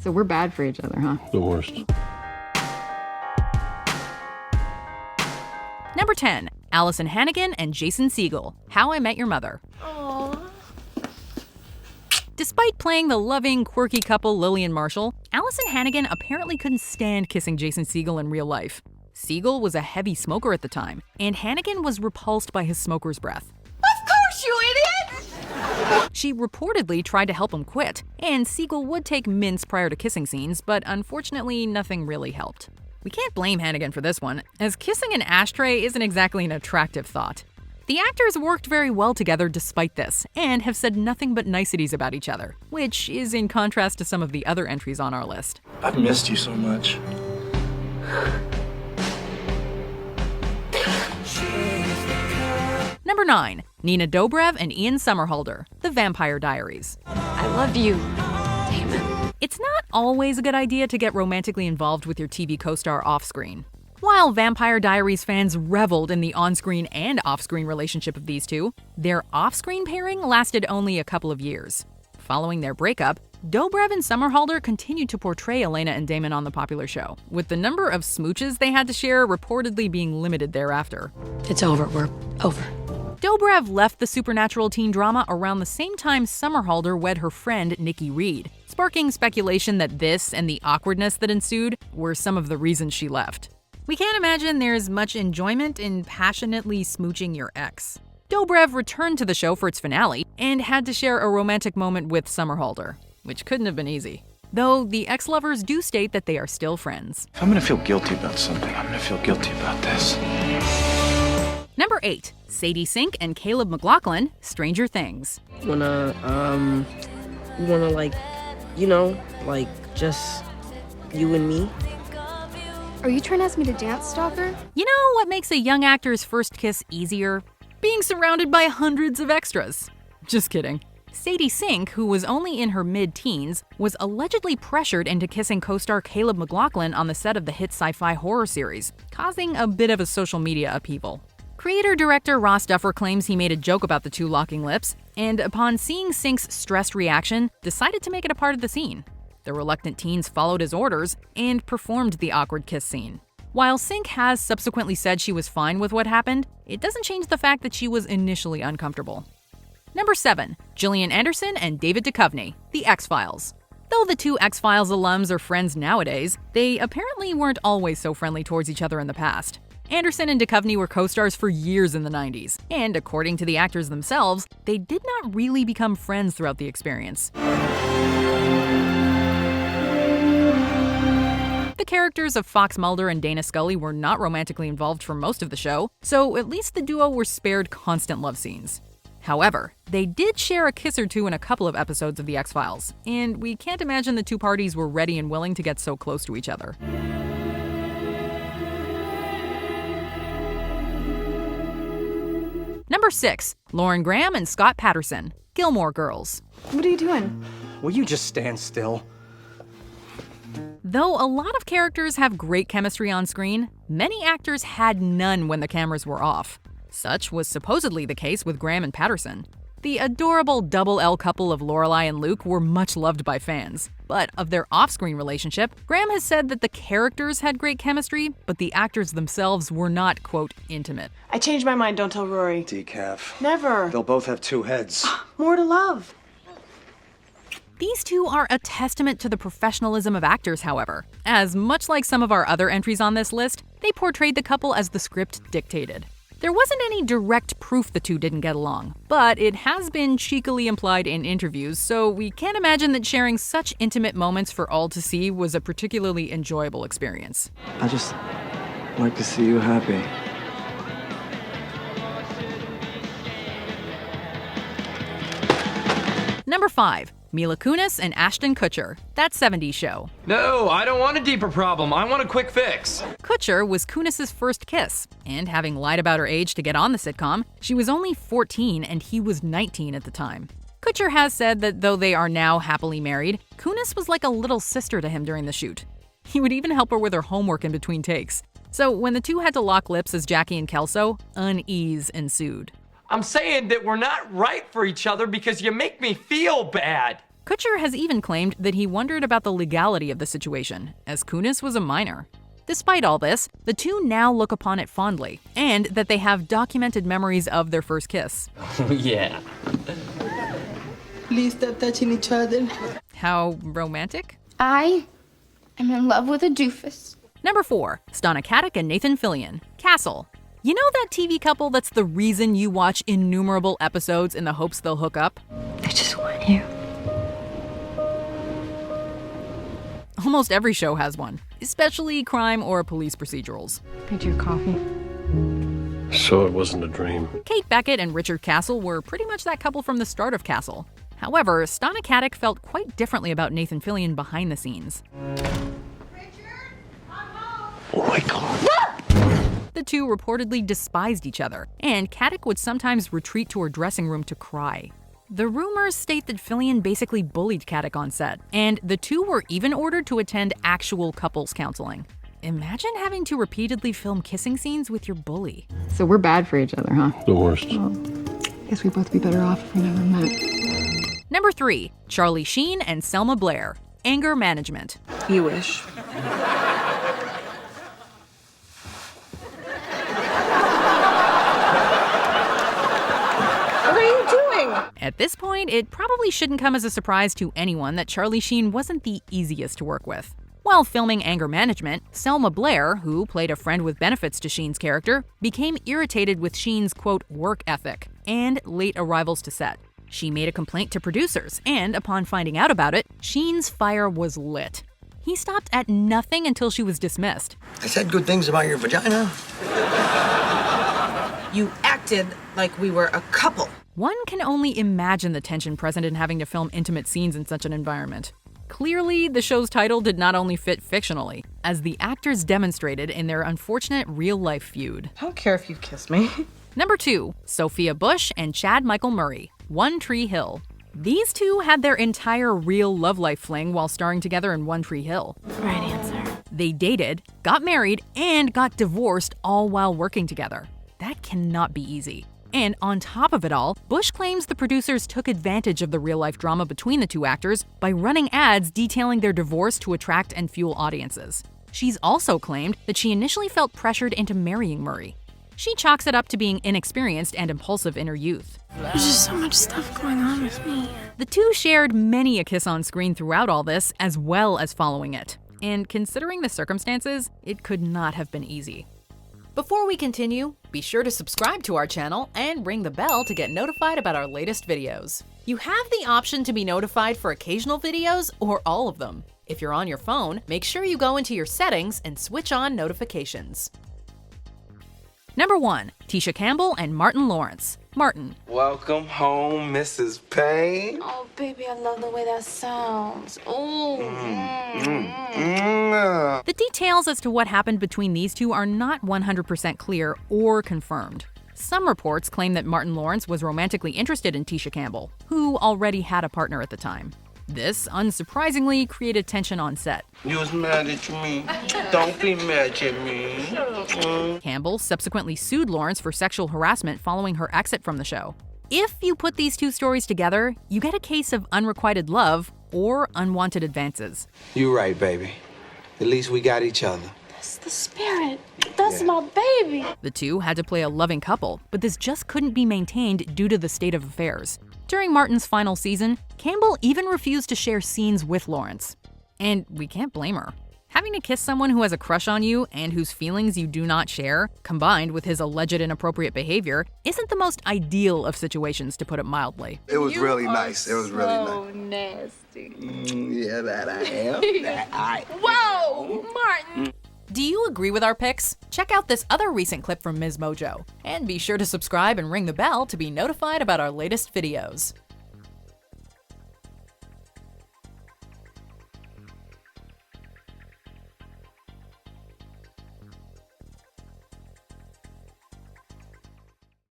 So we're bad for each other, huh? The worst. Number 10. Allison Hannigan and Jason Segel, How I Met Your Mother. Aww. Despite playing the loving, quirky couple Lily and Marshall, Allison Hannigan apparently couldn't stand kissing Jason Segel in real life. Segel was a heavy smoker at the time, and Hannigan was repulsed by his smoker's breath. Of course, you idiot! She reportedly tried to help him quit, and Segel would take mints prior to kissing scenes, but unfortunately nothing really helped. We can't blame Hannigan for this one, as kissing an ashtray isn't exactly an attractive thought. The actors worked very well together despite this, and have said nothing but niceties about each other, which is in contrast to some of the other entries on our list. I've missed you so much. Number 9. Nina Dobrev and Ian Somerhalder, The Vampire Diaries. I love you. Damn it. It's not always a good idea to get romantically involved with your TV co-star off-screen. While Vampire Diaries fans reveled in the on-screen and off-screen relationship of these two, their off-screen pairing lasted only a couple of years. Following their breakup, Dobrev and Somerhalder continued to portray Elena and Damon on the popular show, with the number of smooches they had to share reportedly being limited thereafter. It's over. We're over. Dobrev left the supernatural teen drama around the same time Somerhalder wed her friend Nikki Reed, sparking speculation that this and the awkwardness that ensued were some of the reasons she left. We can't imagine there's much enjoyment in passionately smooching your ex. Dobrev returned to the show for its finale and had to share a romantic moment with Somerhalder, which couldn't have been easy. Though the ex-lovers do state that they are still friends. If I'm gonna feel guilty about something, I'm gonna feel guilty about this. Number 8. Sadie Sink and Caleb McLaughlin, Stranger Things. Wanna, just you and me? Are you trying to ask me to dance, stalker? You know what makes a young actor's first kiss easier? Being surrounded by hundreds of extras. Just kidding. Sadie Sink, who was only in her mid-teens, was allegedly pressured into kissing co-star Caleb McLaughlin on the set of the hit sci-fi horror series, causing a bit of a social media upheaval. Creator-director Ross Duffer claims he made a joke about the two locking lips, and upon seeing Sink's stressed reaction, decided to make it a part of the scene. The reluctant teens followed his orders and performed the awkward kiss scene. While Sink has subsequently said she was fine with what happened, it doesn't change the fact that she was initially uncomfortable. Number 7. Gillian Anderson and David Duchovny, The X-Files. Though the two X-Files alums are friends nowadays, they apparently weren't always so friendly towards each other in the past. Anderson and Duchovny were co-stars for years in the 90s, and according to the actors themselves, they did not really become friends throughout the experience. The characters of Fox Mulder and Dana Scully were not romantically involved for most of the show, so at least the duo were spared constant love scenes. However, they did share a kiss or two in a couple of episodes of The X-Files, and we can't imagine the two parties were ready and willing to get so close to each other. Number 6. Lauren Graham and Scott Patterson, Gilmore Girls. What are you doing? Will you just stand still? Though a lot of characters have great chemistry on screen, many actors had none when the cameras were off. Such was supposedly the case with Graham and Patterson. The adorable double L couple of Lorelai and Luke were much loved by fans. But of their off-screen relationship, Graham has said that the characters had great chemistry, but the actors themselves were not, quote, intimate. I changed my mind, don't tell Rory. Decaf. Never. They'll both have two heads. More to love. These two are a testament to the professionalism of actors, however, as much like some of our other entries on this list, they portrayed the couple as the script dictated. There wasn't any direct proof the two didn't get along, but it has been cheekily implied in interviews, so we can't imagine that sharing such intimate moments for all to see was a particularly enjoyable experience. I just like to see you happy. Number 5. Mila Kunis and Ashton Kutcher, That 70s Show. No, I don't want a deeper problem. I want a quick fix. Kutcher was Kunis' first kiss, and having lied about her age to get on the sitcom, she was only 14 and he was 19 at the time. Kutcher has said that though they are now happily married, Kunis was like a little sister to him during the shoot. He would even help her with her homework in between takes. So when the two had to lock lips as Jackie and Kelso, unease ensued. I'm saying that we're not right for each other because you make me feel bad. Kutcher has even claimed that he wondered about the legality of the situation, as Kunis was a minor. Despite all this, the two now look upon it fondly, and that they have documented memories of their first kiss. Oh, yeah. Please stop touching each other. How romantic? I am in love with a doofus. Number 4, Stana Katic and Nathan Fillion, Castle. You know that TV couple that's the reason you watch innumerable episodes in the hopes they'll hook up? I just want you. Almost every show has one, especially crime or police procedurals. Need your coffee? So it wasn't a dream. Kate Beckett and Richard Castle were pretty much that couple from the start of Castle. However, Stana Katic felt quite differently about Nathan Fillion behind the scenes. Oh my God. The two reportedly despised each other, and Katic would sometimes retreat to her dressing room to cry. The rumors state that Fillion basically bullied Katic on set, and the two were even ordered to attend actual couples counseling. Imagine having to repeatedly film kissing scenes with your bully. So we're bad for each other, huh? The worst. Guess we'd both be better off if we never met. Number 3, Charlie Sheen and Selma Blair, Anger Management. You wish. At this point, it probably shouldn't come as a surprise to anyone that Charlie Sheen wasn't the easiest to work with. While filming Anger Management, Selma Blair, who played a friend with benefits to Sheen's character, became irritated with Sheen's, quote, work ethic and late arrivals to set. She made a complaint to producers, and upon finding out about it, Sheen's fire was lit. He stopped at nothing until she was dismissed. I said good things about your vagina. You acted like we were a couple. One can only imagine the tension present in having to film intimate scenes in such an environment. Clearly, the show's title did not only fit fictionally, as the actors demonstrated in their unfortunate real-life feud. I don't care if you kiss me. Number 2, Sophia Bush and Chad Michael Murray, One Tree Hill. These two had their entire real love life fling while starring together in One Tree Hill. Right answer. They dated, got married, and got divorced all while working together. That cannot be easy. And on top of it all, Bush claims the producers took advantage of the real-life drama between the two actors by running ads detailing their divorce to attract and fuel audiences. She's also claimed that she initially felt pressured into marrying Murray. She chalks it up to being inexperienced and impulsive in her youth. There's just so much stuff going on with me. The two shared many a kiss on screen throughout all this, as well as following it. And considering the circumstances, it could not have been easy. Before we continue, be sure to subscribe to our channel and ring the bell to get notified about our latest videos. You have the option to be notified for occasional videos or all of them. If you're on your phone, make sure you go into your settings and switch on notifications. Number 1, Tisha Campbell and Martin Lawrence, Martin. Welcome home, Mrs. Payne. Oh, baby, I love the way that sounds. Oh. The details as to what happened between these two are not 100% clear or confirmed. Some reports claim that Martin Lawrence was romantically interested in Tisha Campbell, who already had a partner at the time. This, unsurprisingly, created tension on set. You was mad at me. Don't be mad at me. Campbell subsequently sued Lawrence for sexual harassment following her exit from the show. If you put these two stories together, you get a case of unrequited love or unwanted advances. You right, baby. At least we got each other. That's the spirit. That's my baby. The two had to play a loving couple, but this just couldn't be maintained due to the state of affairs. During Martin's final season, Campbell even refused to share scenes with Lawrence. And we can't blame her. Having to kiss someone who has a crush on you and whose feelings you do not share, combined with his alleged inappropriate behavior, isn't the most ideal of situations, to put it mildly. It was really nice. It was really nice. So nasty. Yeah, that I am. That I am. Whoa, Martin. Do you agree with our picks? Check out this other recent clip from Ms. Mojo. And be sure to subscribe and ring the bell to be notified about our latest videos.